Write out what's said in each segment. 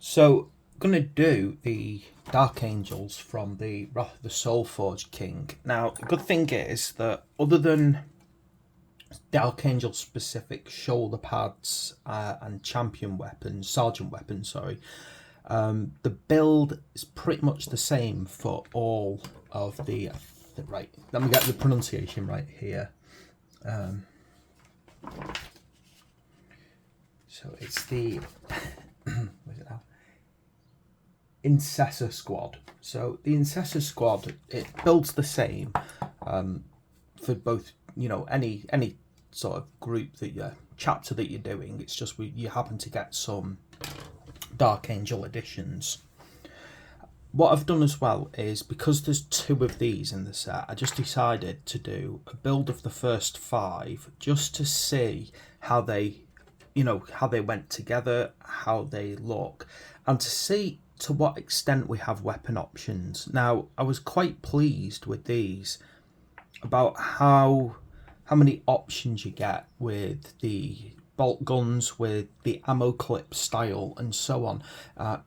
So, I'm gonna do the Dark Angels from the Wrath of the Soulforged King. Now, the good thing is that other than Dark Angel specific shoulder pads and champion weapons, sergeant weapons, sorry, the build is pretty much the same for all of the. Right, let me get the pronunciation right here. So it's the. Where's it now? Intercessor squad. So the Intercessor squad, it builds the same for both, any sort of group that you're chapter that you're doing. It's just you happen to get some Dark Angel editions. What I've done as well is, because there's two of these in the set, I just decided to do a build of the first five just to see how they went together, how they look, and to see to what extent we have weapon options. Now, I was quite pleased with these about how many options you get with the bolt guns, with the ammo clip style, and so on.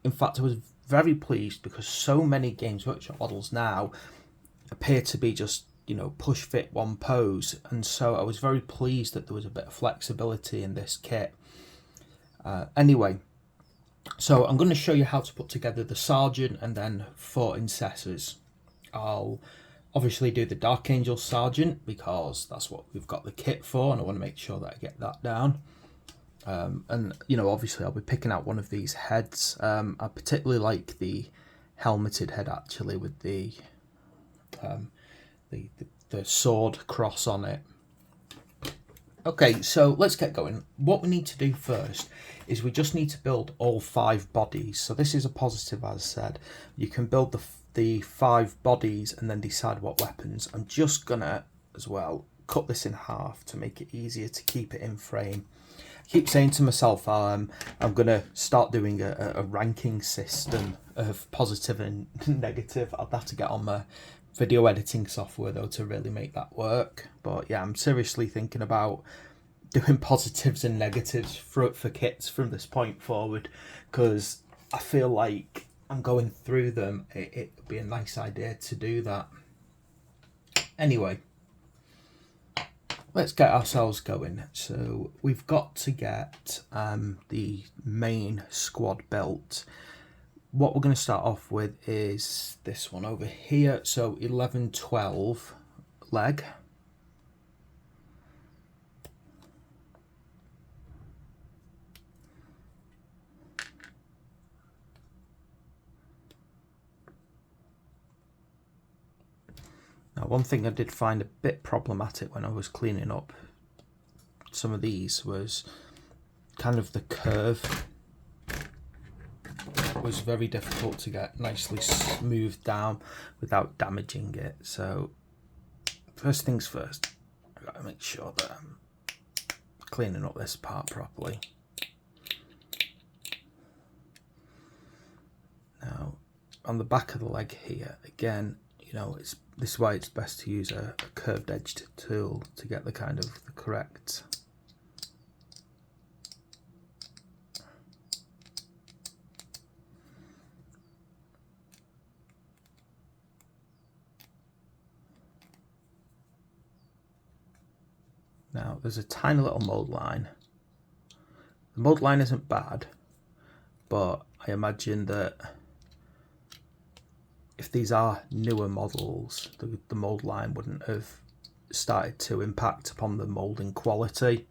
In fact, I was very pleased because so many Games Workshop models now appear to be just push fit one pose, and so I was very pleased that there was a bit of flexibility in this kit. Anyway, so I'm going to show you how to put together the Sergeant and then 4 Intercessors. I'll obviously do the Dark Angel Sergeant because that's what we've got the kit for, and I want to make sure that I get that down. And obviously I'll be picking out one of these heads. I particularly like the helmeted head, actually, with the sword cross on it. Okay, so let's get going. What we need to do first is we just need to build all 5 bodies. So this is a positive, as I said. You can build the 5 bodies and then decide what weapons. I'm just gonna, as well, cut this in half to make it easier to keep it in frame. I keep saying to myself, I'm gonna start doing a ranking system of positive and negative. I'll have to get on my video editing software though to really make that work. But yeah, I'm seriously thinking about doing positives and negatives for kits from this point forward, because I feel like I'm going through them. It would be a nice idea to do that. Anyway, let's get ourselves going. So we've got to get the main squad built. What we're going to start off with is this one over here. So 11-12 leg. Now, one thing I did find a bit problematic when I was cleaning up some of these was kind of the curve. It was very difficult to get nicely smoothed down without damaging it. So first things first, I've got to make sure that I'm cleaning up this part properly. Now, on the back of the leg here, again, this is why it's best to use a curved edged tool to get the kind of the correct Now, there's a tiny little mold line. The mold line isn't bad, but I imagine that if these are newer models, the mold line wouldn't have started to impact upon the molding quality.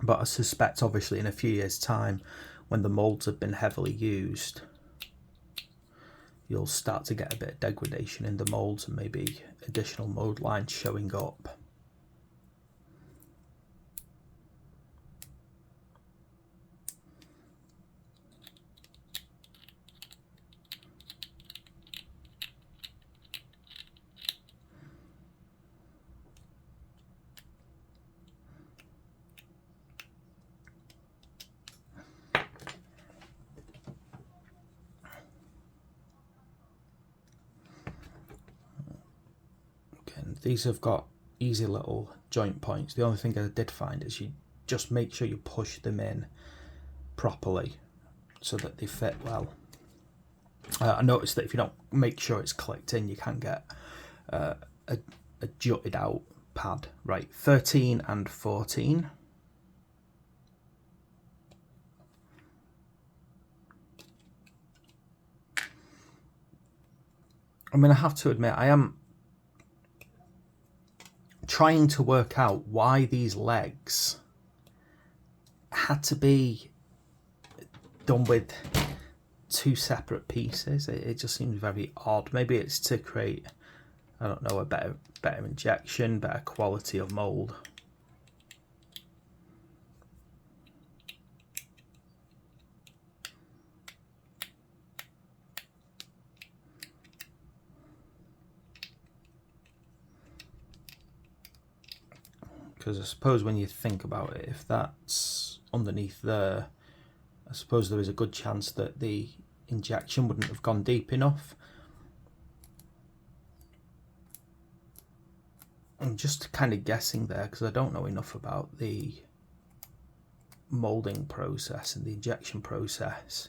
But I suspect, obviously, in a few years' time, when the molds have been heavily used, you'll start to get a bit of degradation in the molds and maybe additional mold lines showing up. These have got easy little joint points. The only thing I did find is you just make sure you push them in properly. so that they fit well. I noticed that if you don't make sure it's clicked in, you can get a jutted out pad. Right, 13 and 14. I mean, I have to admit, I am trying to work out why these legs had to be done with two separate pieces. It just seems very odd. Maybe it's to create, I don't know, a better injection, better quality of mold. Because I suppose when you think about it, if that's underneath there, I suppose there is a good chance that the injection wouldn't have gone deep enough. I'm just kind of guessing there because I don't know enough about the molding process and the injection process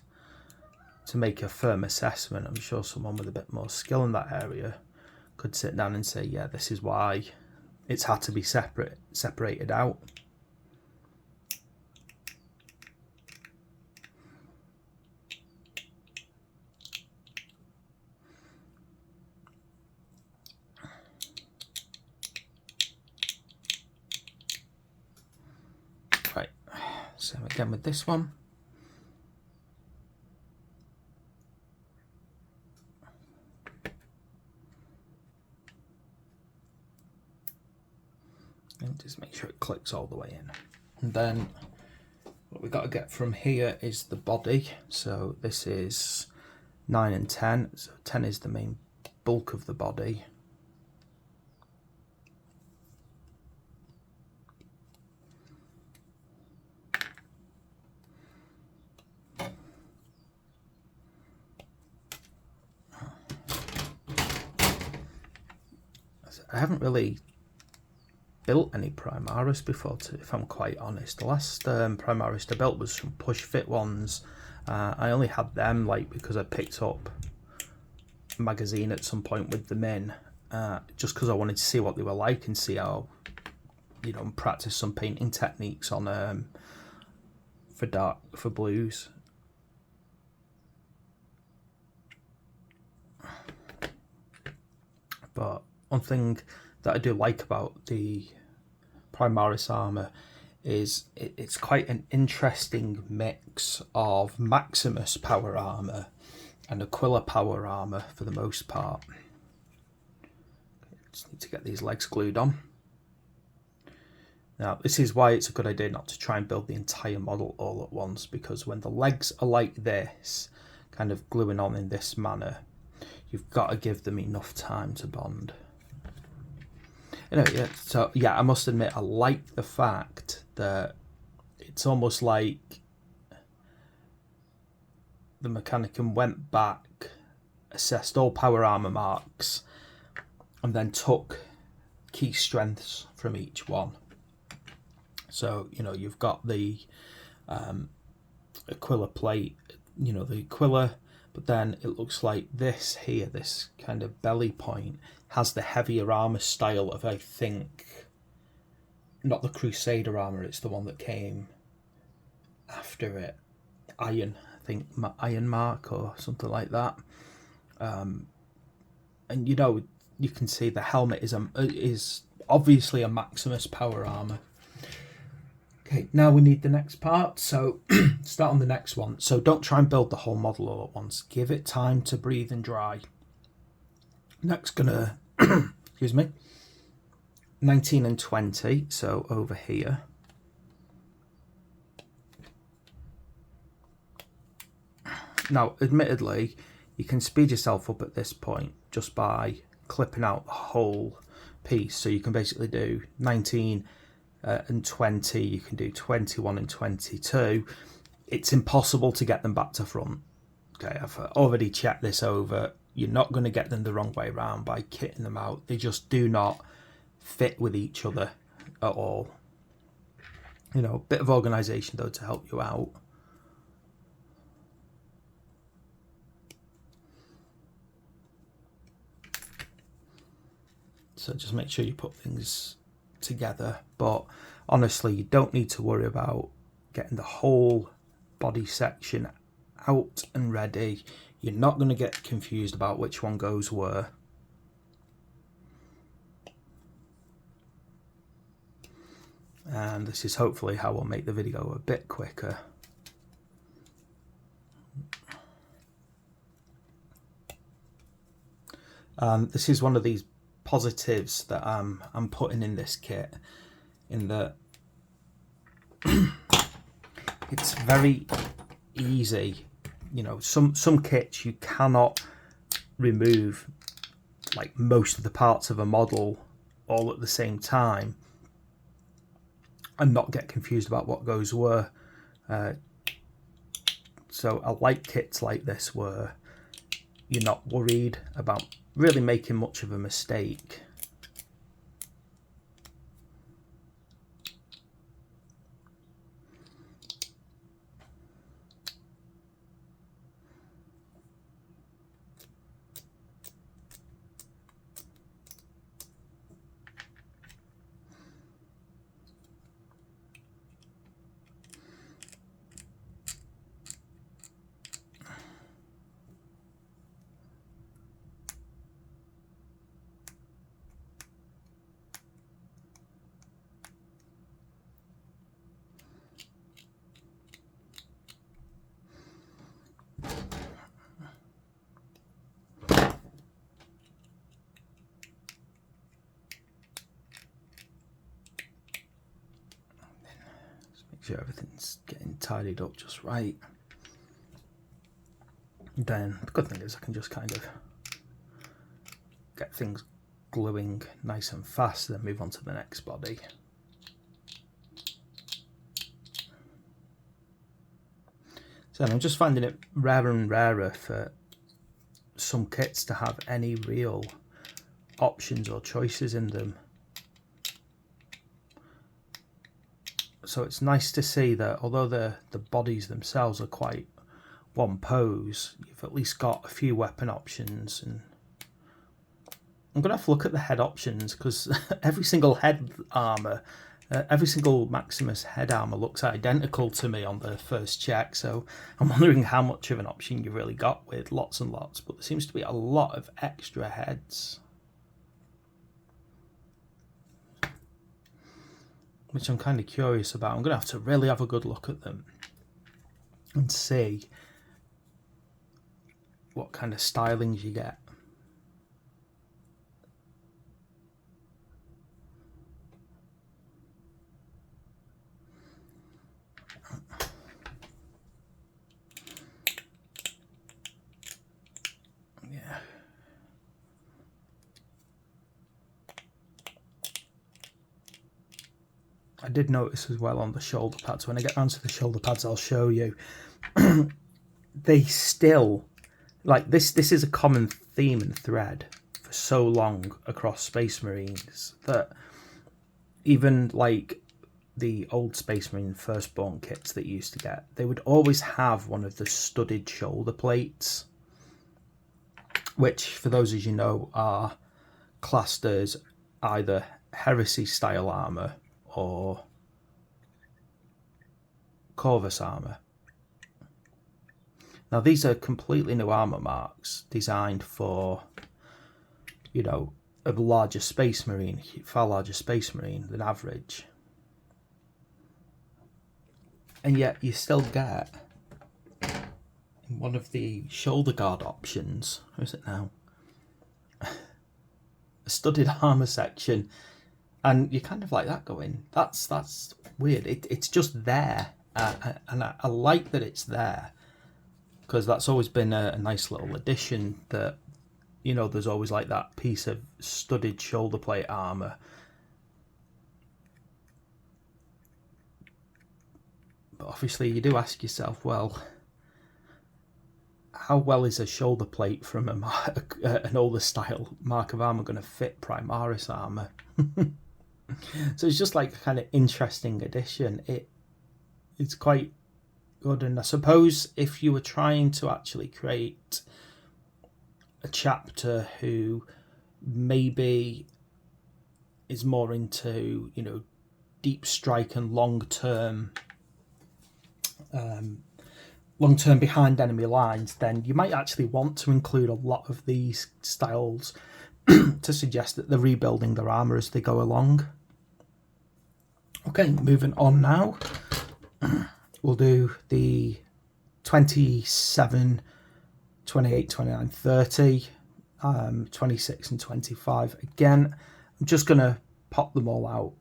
to make a firm assessment. I'm sure someone with a bit more skill in that area could sit down and say, yeah, this is why it's had to be separated out. Right, so again with this one. And just make sure it clicks all the way in. And then what we've got to get from here is the body. So this is 9 and 10. So 10 is the main bulk of the body. I haven't really built any Primaris before, if I'm quite honest. The last Primaris I built was some push fit ones. I only had them like because I picked up a magazine at some point with them in, just because I wanted to see what they were like and see how, you know, and practice some painting techniques on for blues. But one thing that I do like about the Primaris armour is it's quite an interesting mix of Maximus power armour and Aquila power armour for the most part. Just need to get these legs glued on. Now this is why it's a good idea not to try and build the entire model all at once, because when the legs are like this, kind of gluing on in this manner, you've got to give them enough time to bond. Anyway, so yeah, I must admit I like the fact that it's almost like the Mechanicum went back, assessed all power armor marks, and then took key strengths from each one. So, you know, you've got the Aquila plate, you know, the Aquila, but then it looks like this here, this kind of belly point, has the heavier armour style of, I think, not the Crusader armour, it's the one that came after it, Iron, I think, Iron Mark or something like that. And you know, you can see the helmet is obviously a Maximus power armour. Okay, now we need the next part, so start on the next one. So don't try and build the whole model all at once. Give it time to breathe and dry. Next, gonna, excuse me, 19 and 20, so over here. Now, admittedly, you can speed yourself up at this point just by clipping out the whole piece. So you can basically do 19 and 20, you can do 21 and 22. It's impossible to get them back to front. Okay, I've already checked this over. You're not going to get them the wrong way around by kitting them out. They just do not fit with each other at all. You know, a bit of organisation though to help you out. So just make sure you put things together. But honestly, you don't need to worry about getting the whole body section out and ready. You're not going to get confused about which one goes where. And this is hopefully how we'll make the video a bit quicker. This is one of these positives that I'm putting in this kit, in that it's very easy. You know, some kits you cannot remove like most of the parts of a model all at the same time and not get confused about what goes where. So I like kits like this where you're not worried about really making much of a mistake. Make sure everything's getting tidied up just right. Then the good thing is I can just kind of get things gluing nice and fast, then move on to the next body. So I'm just finding it rarer and rarer for some kits to have any real options or choices in them. So it's nice to see that although the bodies themselves are quite one pose, you've at least got a few weapon options. And I'm going to have to look at the head options, because every single head armour, every single Maximus head armour looks identical to me on the first check. So I'm wondering how much of an option you've really got with lots and lots. But there seems to be a lot of extra heads, which I'm kind of curious about. I'm going to have to really have a good look at them and see what kind of stylings you get. Yeah. I did notice as well on the shoulder pads, when I get onto the shoulder pads I'll show you, they still, like this is a common theme and thread for so long across Space Marines, that even like the old Space Marine Firstborn kits that you used to get, they would always have one of the studded shoulder plates, which for those as you know are classed as either Heresy style armour or Corvus armour. Now these are completely new armour marks designed for, you know, a larger Space Marine, far larger Space Marine than average. And yet you still get one of the shoulder guard options, where is it now? A studded armour section. And you're kind of like that going, that's weird. It's just there, and I like that it's there, because that's always been a nice little addition, that, you know, there's always like that piece of studded shoulder plate armour. But obviously you do ask yourself, well, how well is a shoulder plate from an older style mark of armour going to fit Primaris armour? So it's just like a kind of interesting addition. It's quite good, and I suppose if you were trying to actually create a chapter who maybe is more into, you know, deep strike and long-term behind enemy lines, then you might actually want to include a lot of these styles to suggest that they're rebuilding their armour as they go along. Okay, moving on now. We'll do the 27, 28, 29, 30, 26 and 25. Again, I'm just going to pop them all out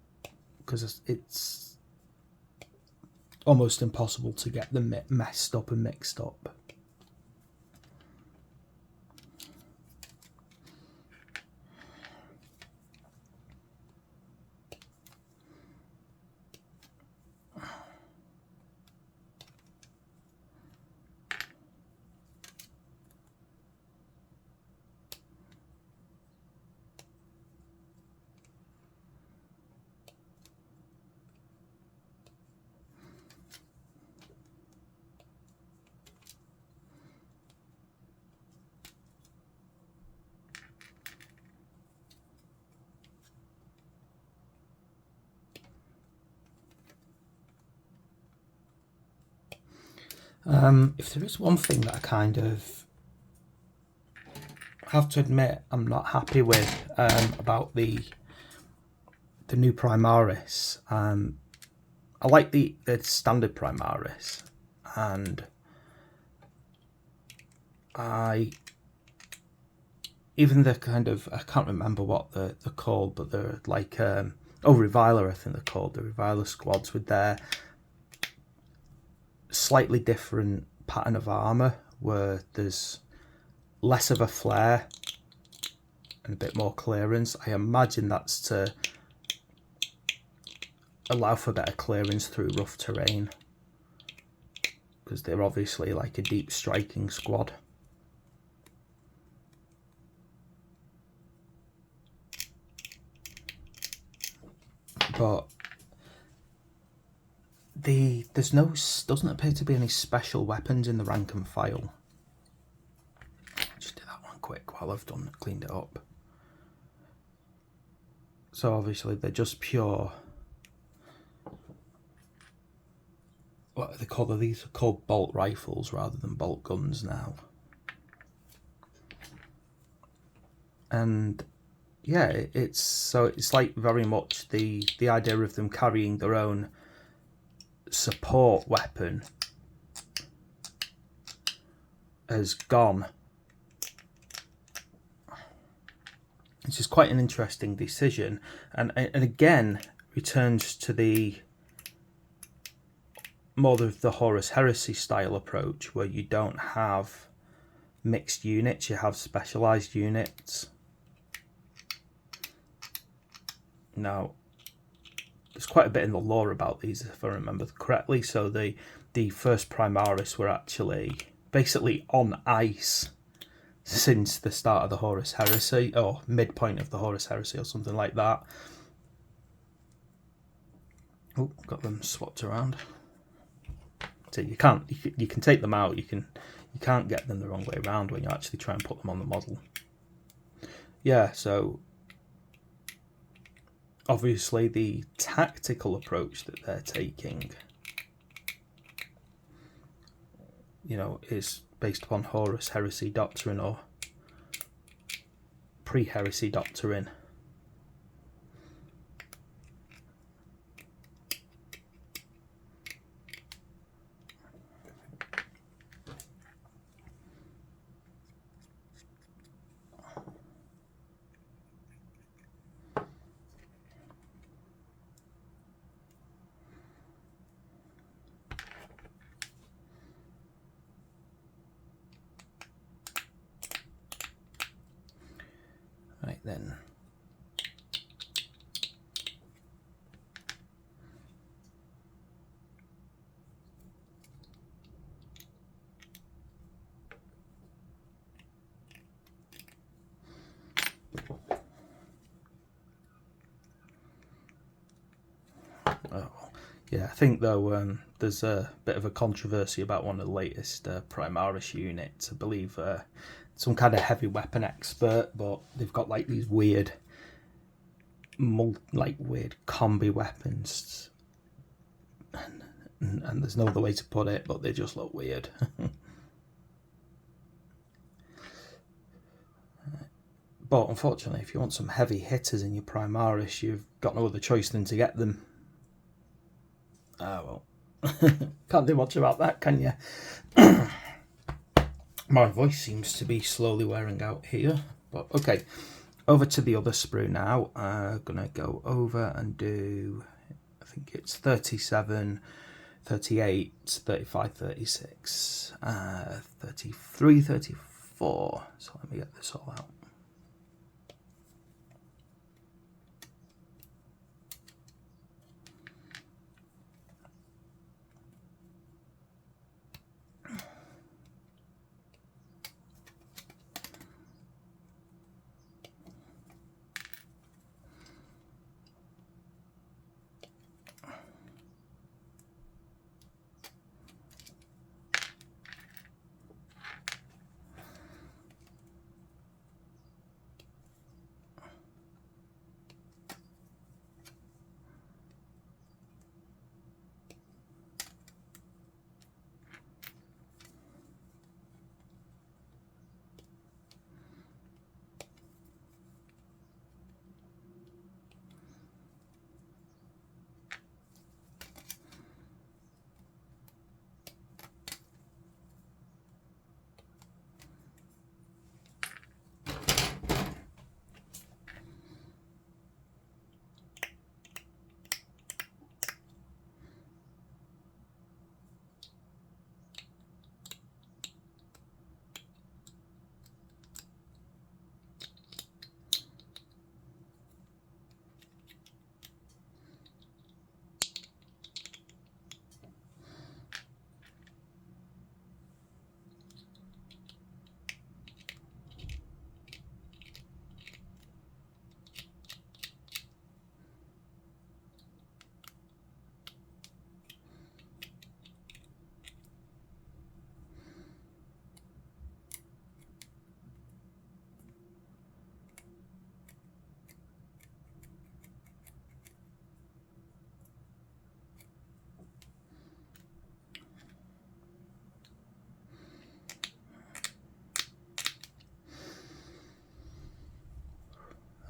because it's almost impossible to get them messed up and mixed up. If there is one thing that I kind of have to admit I'm not happy with about the new Primaris, I like the standard Primaris, and even the kind of, I can't remember what they're called, but they're like Reviler, I think they're called, the Reviler squads, with their slightly different pattern of armour where there's less of a flare and a bit more clearance. I imagine that's to allow for better clearance through rough terrain, because they're obviously like a deep striking squad. But doesn't appear to be any special weapons in the rank and file. Just do that one quick while I've cleaned it up. So obviously they're just pure, what are they called? These are called bolt rifles rather than bolt guns now. And yeah, it's like very much the idea of them carrying their own support weapon has gone. This is quite an interesting decision, and again returns to the more of the Horus Heresy style approach, where you don't have mixed units, you have specialized units. Now, there's quite a bit in the lore about these, if I remember correctly. So the first Primaris were actually basically on ice since the start of the Horus Heresy, or midpoint of the Horus Heresy, or something like that. Oh, got them swapped around. So you can take them out. You can't get them the wrong way around when you actually try and put them on the model. Yeah, so obviously the tactical approach that they're taking, you know, is based upon Horus Heresy doctrine or pre-heresy doctrine. Right then. Oh, yeah, I think though there's a bit of a controversy about one of the latest Primaris units. I believe some kind of heavy weapon expert, but they've got like these weird like weird combi weapons, and there's no other way to put it, but they just look weird. But unfortunately, if you want some heavy hitters in your Primaris, you've got no other choice than to get them. Well, can't do much about that, can you? My voice seems to be slowly wearing out here, but okay. Over to the other sprue now. I'm gonna go over and do, I think it's 37, 38, 35, 36, 33, 34. So let me get this all out.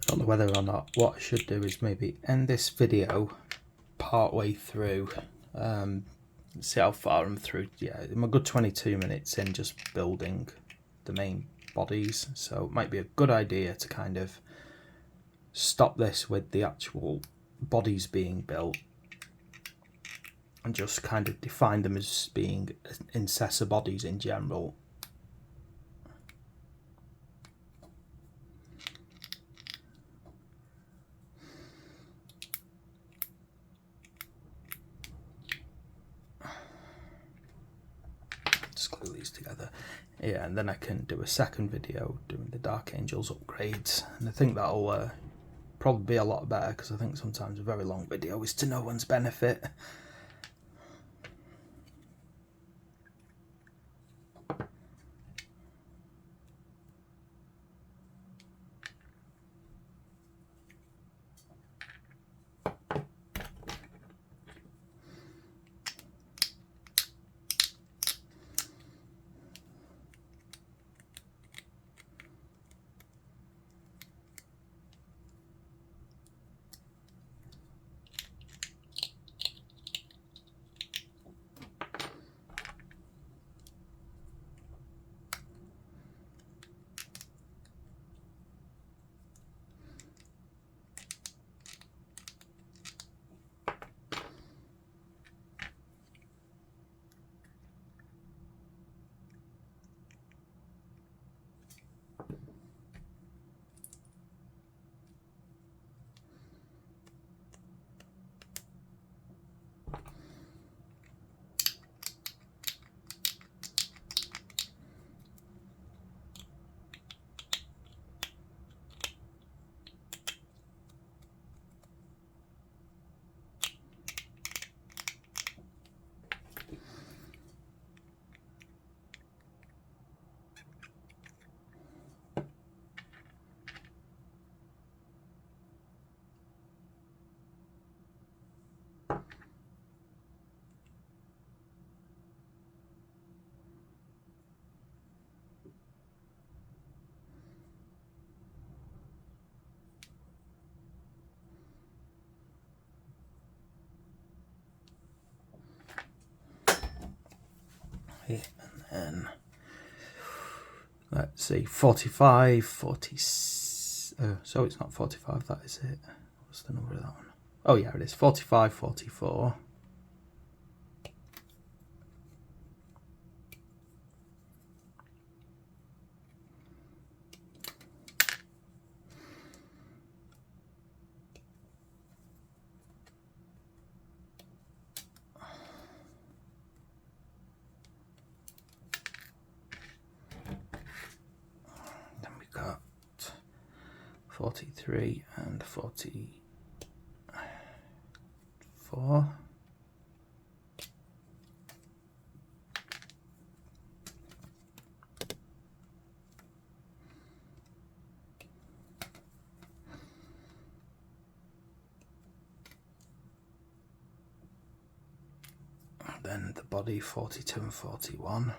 I don't know whether or not, what I should do is maybe end this video part way through, see how far I'm through. Yeah, I'm a good 22 minutes in just building the main bodies, so it might be a good idea to kind of stop this with the actual bodies being built and just kind of define them as being Intercessor bodies in general. Just glue these together. Yeah, and then I can do a second video doing the Dark Angels upgrades, and I think that'll probably be a lot better, because I think sometimes a very long video is to no one's benefit. and then let's see, 45, 40. So it's not 45, that is it. What's the number of that one? Oh yeah, it is 45, 44. Then we got 43 and 44. Then the body 42 and 41.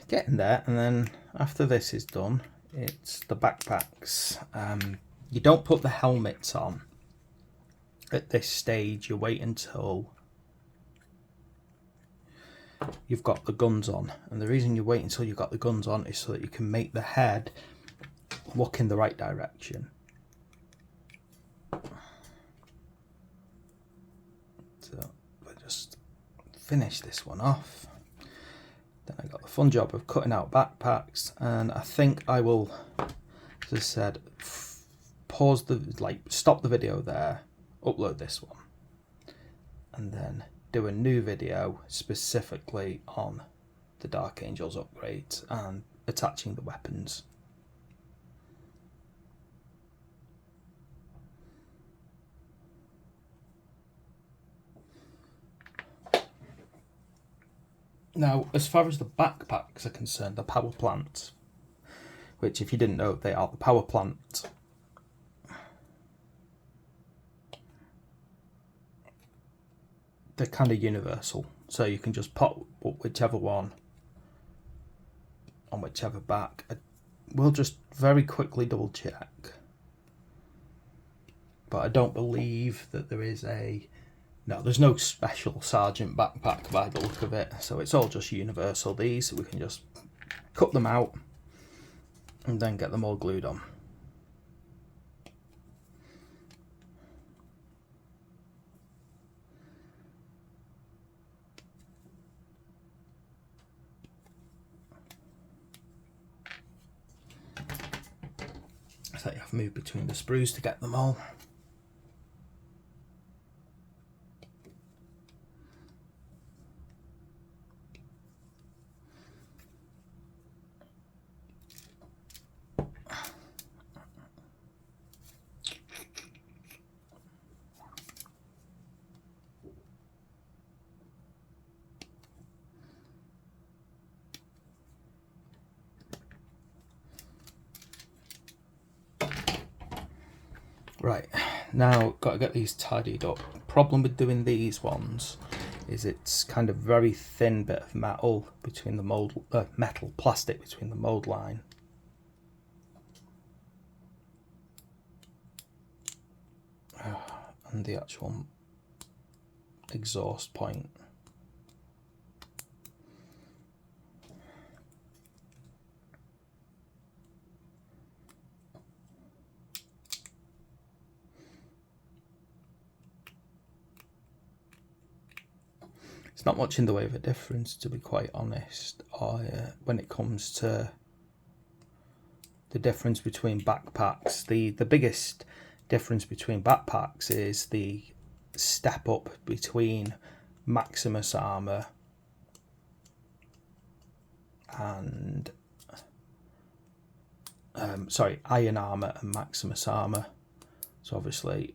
Getting there. And then after this is done, it's the backpacks. You don't put the helmets on at this stage. You wait until you've got the guns on, and the reason you wait until you've got the guns on is so that you can make the head look in the right direction. So we'll just finish this one off. Then I got the fun job of cutting out backpacks, and I think I will, as I said, pause the, stop the video there, upload this one, and then do a new video specifically on the Dark Angels upgrades and attaching the weapons. Now, as far as the backpacks are concerned, the power plant, which if you didn't know, they are the power plant. They're kind of universal, so you can just pop whichever one on whichever back. we'll just very quickly double check. But I don't believe that there is no, there's no special sergeant backpack by the look of it. So it's all just universal, these. We can just cut them out and then get them all glued on. So you have to move between the sprues to get them all. Right, now got to get these tidied up. Problem with doing these ones is it's kind of very thin bit of metal between the mold, plastic between the mold line and the actual exhaust point. It's not much in the way of a difference, to be quite honest, when it comes to the difference between backpacks. The biggest difference between backpacks is the step up between Maximus armour and Iron armour and Maximus armour. So obviously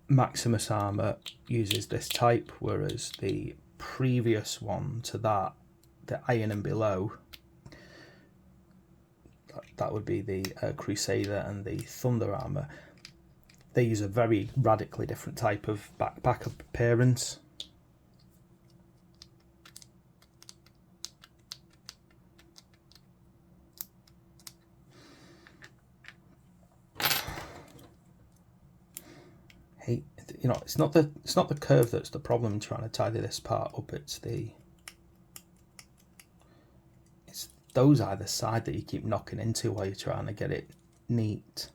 Maximus armour uses this type, whereas the previous one to that, the Iron and below, that would be the Crusader and the Thunder armour, they use a very radically different type of backpack appearance. Hey, you know, it's not the curve that's the problem trying to tidy this part up, it's those either side that you keep knocking into while you're trying to get it neat.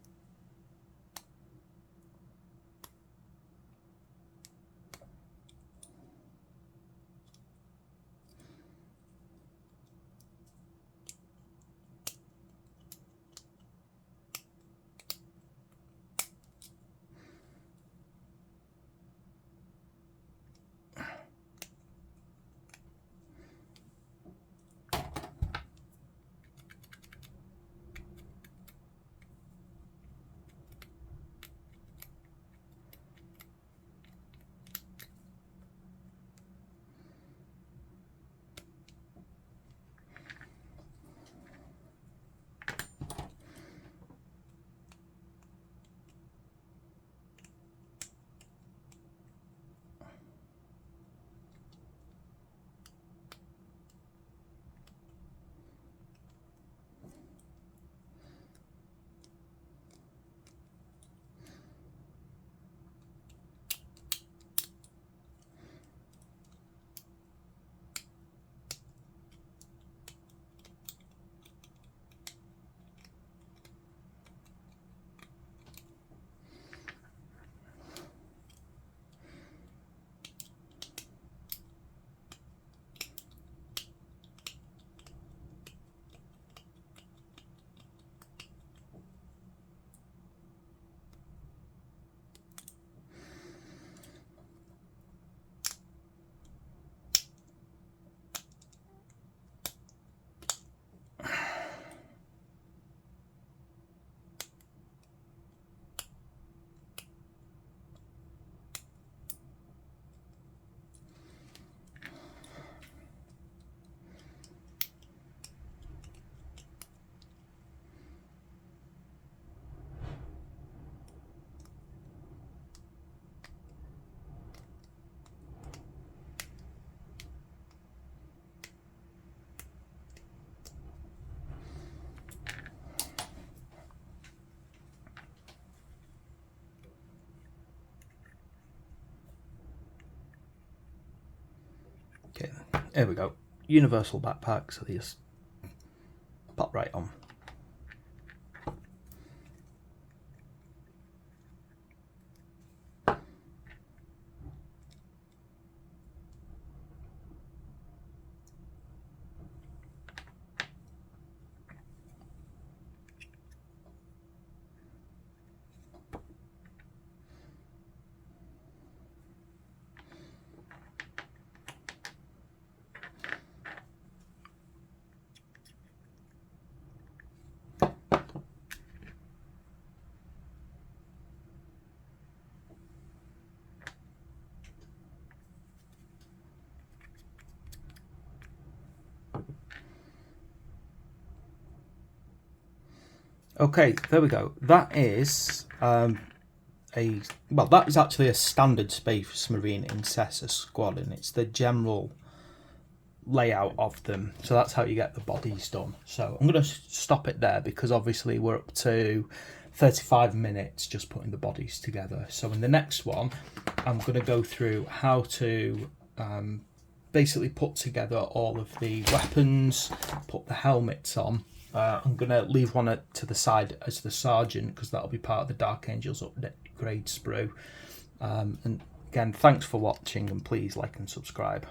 Here we go. Universal backpack, so they just pop right on. Okay, there we go. That is that is actually a standard Space Marine Intercessor squad, and it's the general layout of them. So that's how you get the bodies done. So I'm going to stop it there because obviously we're up to 35 minutes just putting the bodies together. So in the next one, I'm going to go through how to basically put together all of the weapons, put the helmets on. I'm going to leave one to the side as the Sergeant because that'll be part of the Dark Angels upgrade sprue. And again, thanks for watching, and please like and subscribe.